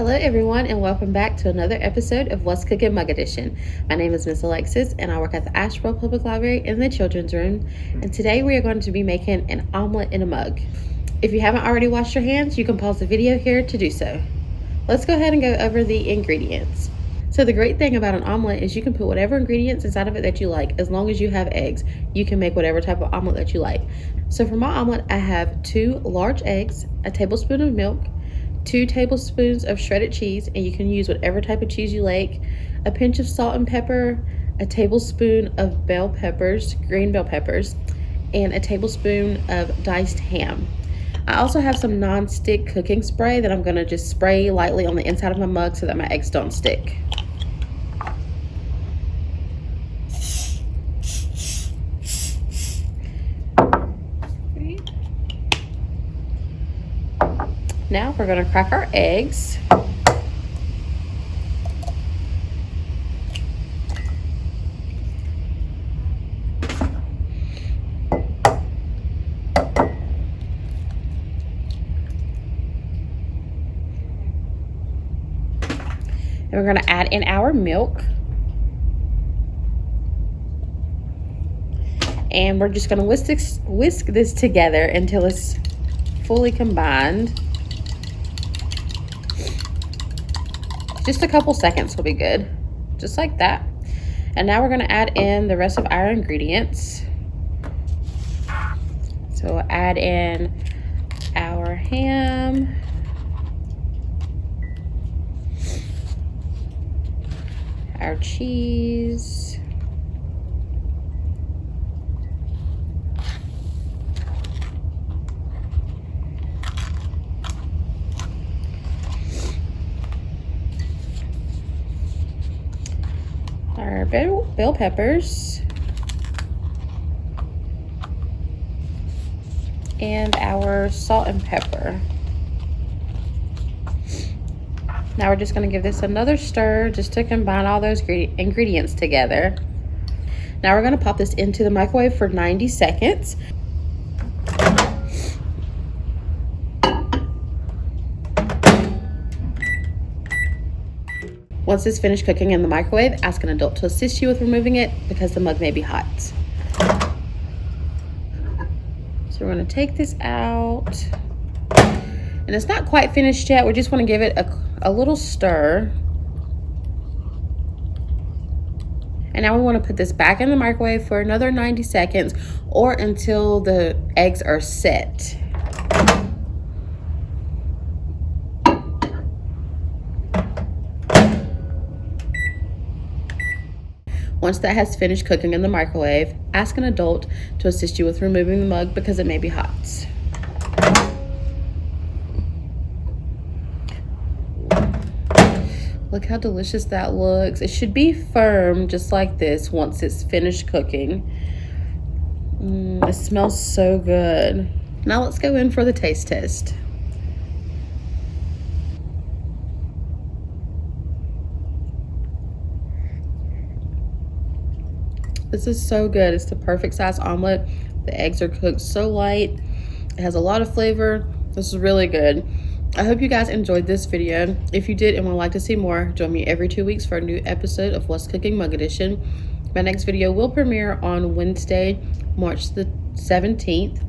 Hello everyone, and welcome back to another episode of What's Cookin Mug Edition. My name is Miss Alexis and I work at the Asheboro Public Library in the children's room, and today we are going to be making an omelet in a mug. If you haven't already washed your hands, you can pause the video here to do so. Let's go ahead and go over the ingredients. So the great thing about an omelet is you can put whatever ingredients inside of it that you like. As long as you have eggs, you can make whatever type of omelet that you like. So for my omelet, I have 2 large eggs, a tablespoon of milk, 2 tablespoons of shredded cheese, and you can use whatever type of cheese you like, a pinch of salt and pepper, a tablespoon of bell peppers, green bell peppers, and a tablespoon of diced ham. I also have some non-stick cooking spray that I'm going to just spray lightly on the inside of my mug so that my eggs don't stick. Now we're going to crack our eggs. And we're going to add in our milk. And we're just going to whisk this together until it's fully combined. Just a couple seconds will be good, just like that. And now we're going to add in the rest of our ingredients. So we'll add in our ham, our cheese, our bell peppers, and our salt and pepper. Now we're just going to give this another stir just to combine all those ingredients together. Now we're going to pop this into the microwave for 90 seconds. Once it's finished cooking in the microwave, ask an adult to assist you with removing it because the mug may be hot. So we're going to take this out. And it's not quite finished yet. We just want to give it a little stir. And now we want to put this back in the microwave for another 90 seconds or until the eggs are set. Once that has finished cooking in the microwave, ask an adult to assist you with removing the mug because it may be hot. Look how delicious that looks. It should be firm just like this once it's finished cooking. It smells so good. Now let's go in for the taste test. This is so good. It's the perfect size omelet. The eggs are cooked so light. It has a lot of flavor. This is really good. I hope you guys enjoyed this video. If you did and would like to see more, join me every 2 weeks for a new episode of What's Cookin Mug Edition. My next video will premiere on Wednesday, March the 17th.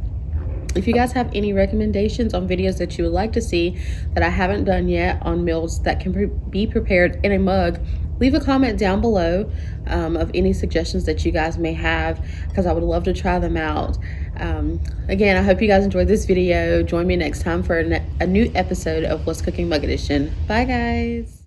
If you guys have any recommendations on videos that you would like to see that I haven't done yet on meals that can be prepared in a mug, leave a comment down below of any suggestions that you guys may have, because I would love to try them out. Again, I hope you guys enjoyed this video. Join me next time for a new episode of What's Cookin Mug Edition. Bye guys.